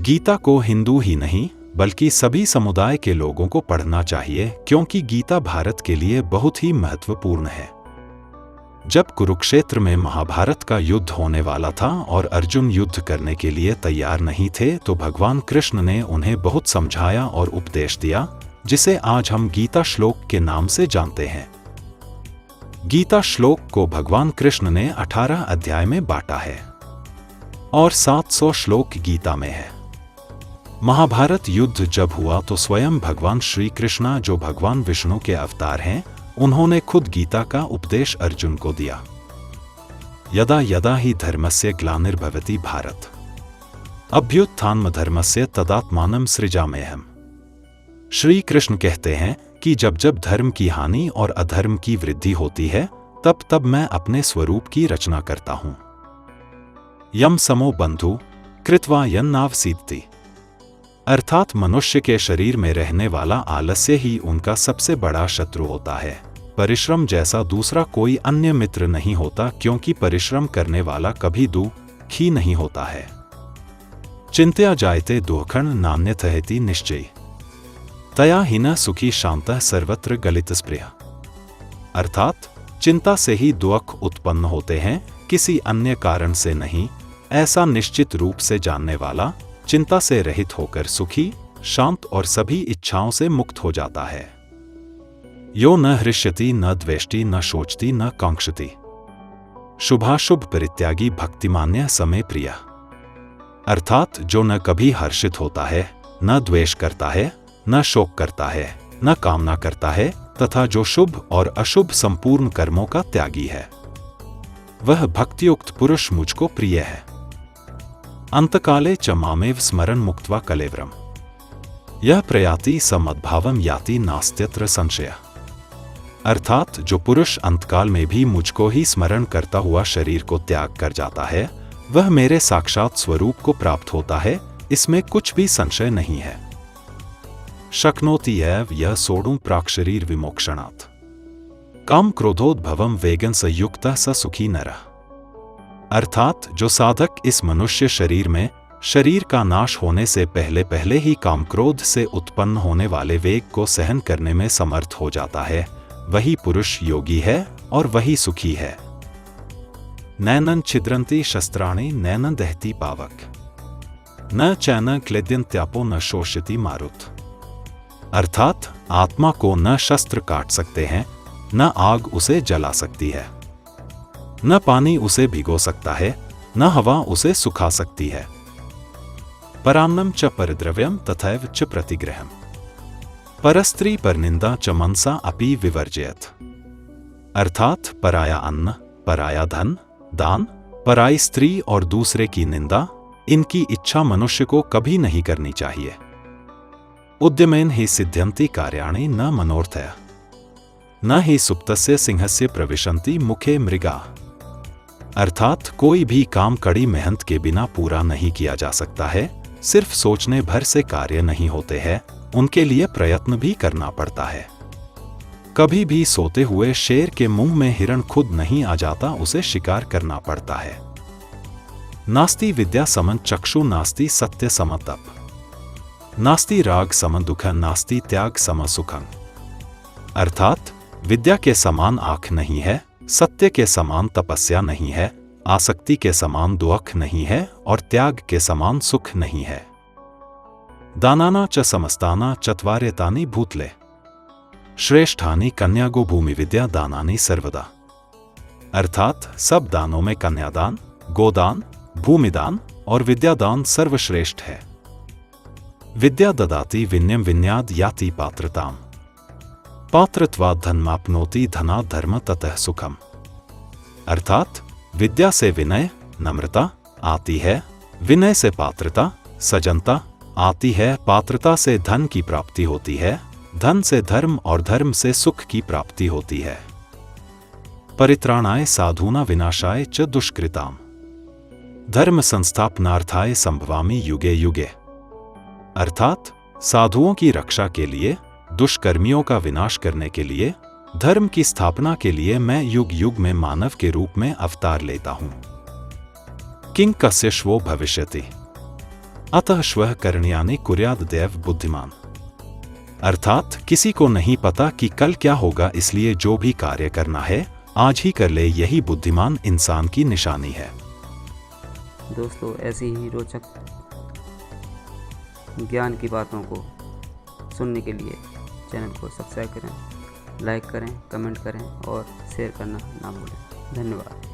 गीता को हिंदू ही नहीं बल्कि सभी समुदाय के लोगों को पढ़ना चाहिए, क्योंकि गीता भारत के लिए बहुत ही महत्वपूर्ण है। जब कुरुक्षेत्र में महाभारत का युद्ध होने वाला था और अर्जुन युद्ध करने के लिए तैयार नहीं थे, तो भगवान कृष्ण ने उन्हें बहुत समझाया और उपदेश दिया, जिसे आज हम गीता श्लोक के नाम से जानते हैं। गीता श्लोक को भगवान कृष्ण ने 18 अध्याय में बांटा है और 700 श्लोक गीता में है। महाभारत युद्ध जब हुआ तो स्वयं भगवान श्री कृष्ण, जो भगवान विष्णु के अवतार हैं, उन्होंने खुद गीता का उपदेश अर्जुन को दिया। यदा यदा हि धर्मस्य ग्लानिर्भवति भारत अभ्युत्थानमधर्मस्य तदात्मानं सृजाम्यहम्। श्री कृष्ण कहते हैं कि जब जब धर्म की हानि और अधर्म की वृद्धि होती है, तब तब मैं अपने स्वरूप की रचना करता हूं। यम समो बंधु कृत्वा यन्नावसीदति, अर्थात मनुष्य के शरीर में रहने वाला आलस्य ही उनका सबसे बड़ा शत्रु होता है। परिश्रम जैसा दूसरा कोई अन्य मित्र नहीं होता, क्योंकि परिश्रम करने वाला कभी दुखी नहीं होता है। चिंत्या जायते दुःखं नान्यथेति निश्चय, तया हिन सुखी शांतः सर्वत्र गलितस्पृह। अर्थात चिंता से ही दुख उत्पन्न होते हैं, किसी अन्य कारण से नहीं। ऐसा निश्चित रूप से जानने वाला चिंता से रहित होकर सुखी, शांत और सभी इच्छाओं से मुक्त हो जाता है। यो न हृष्यति न द्वेष्टि न शोचति न कांक्षति, शुभाशुभ परित्यागी भक्तिमान्य समे प्रिय। अर्थात जो न कभी हर्षित होता है, न द्वेष करता है, न शोक करता है, न कामना करता है, तथा जो शुभ और अशुभ संपूर्ण कर्मों का त्यागी है, वह भक्तियुक्त पुरुष मुझको प्रिय है। अंतकाले च मामेव स्मरण मुक्त्वा कलेवरम, यह प्रयाति स मद्भावम याति नास्त्यत्र संशय। अर्थात जो पुरुष अंतकाल में भी मुझको ही स्मरण करता हुआ शरीर को त्याग कर जाता है, वह मेरे साक्षात स्वरूप को प्राप्त होता है, इसमें कुछ भी संशय नहीं है। शक्नोति एव यह सोढुं प्राक्शरीर विमोक्षणात्, काम क्रोधोद्भवम वेगन संयुक्तः स सुखी नरः। अर्थात जो साधक इस मनुष्य शरीर में शरीर का नाश होने से पहले पहले ही काम क्रोध से उत्पन्न होने वाले वेग को सहन करने में समर्थ हो जाता है, वही पुरुष योगी है और वही सुखी है। नैनन छिद्रन्ति शस्त्राणि नैनन दहति पावक, न चैन क्लेद्यन्त्यापो न शोष्यति मारुत। अर्थात आत्मा को न शस्त्र काट सकते हैं, न आग उसे जला सकती है, न पानी उसे भिगो सकता है, न हवा उसे सुखा सकती है। परान्नम च परद्रव्यम तथैव च प्रतिग्रहम, परस्त्री परनिंदा च मनसा अपि विवर्जयत। अर्थात पराया अन्न, पराया धन, दान, पराई स्त्री और दूसरे की निंदा, इनकी इच्छा मनुष्य को कभी नहीं करनी चाहिए। उद्यमेन हि सिद्ध्यन्ति कार्याणि न मनोर्थया, न हि सुप्तस्य सिंहस्य प्रविशन्ति मुखे मृगा। अर्थात कोई भी काम कड़ी मेहनत के बिना पूरा नहीं किया जा सकता है। सिर्फ सोचने भर से कार्य नहीं होते हैं, उनके लिए प्रयत्न भी करना पड़ता है। कभी भी सोते हुए शेर के मुंह में हिरण खुद नहीं आ जाता, उसे शिकार करना पड़ता है। नास्ति विद्या समं चक्षु नास्ति सत्य सम तप, नास्ति राग सम दुख नास्ति त्याग सम सुखं। अर्थात विद्या के समान आंख नहीं है, सत्य के समान तपस्या नहीं है, आसक्ति के समान दुख नहीं है और त्याग के समान सुख नहीं है। दानाना च समस्ताना चत्वार्यतानि भूतले, श्रेष्ठानि कन्यागो भूमि विद्या दानानि सर्वदा। अर्थात सब दानों में कन्यादान, गोदान, भूमिदान और विद्यादान सर्वश्रेष्ठ है। विद्या ददाति विनयम विन्याद याति पात्रताम, पात्रत्वात् धनमाप्नोति धनात् धर्म ततः सुखम। अर्थात विद्या से विनय, नम्रता आती है, विनय से पात्रता, सजनता आती है, पात्रता से धन की प्राप्ति होती है, धन से धर्म और धर्म से सुख की प्राप्ति होती है। परित्राणाय साधूना विनाशाय च दुष्कृताम, धर्म संस्थापनार्थाय संभवामि युगे युगे। अर्थात साधुओं की रक्षा के लिए, दुष्कर्मियों का विनाश करने के लिए, धर्म की स्थापना के लिए मैं युग युग में मानव के रूप में अवतार लेता हूं। किं कस्य श्वो भविष्यति, अतः श्वः करण्यानि कुर्याद् दैव बुद्धिमान। अर्थात किसी को नहीं पता कि कल क्या होगा, इसलिए जो भी कार्य करना है आज ही कर ले, यही बुद्धिमान इंसान की निशानी है। दोस्तों, ऐसी ही रोचक ज्ञान की बातों को सुनने के लिए चैनल को सब्सक्राइब करें, लाइक करें, कमेंट करें और शेयर करना ना भूलें। धन्यवाद।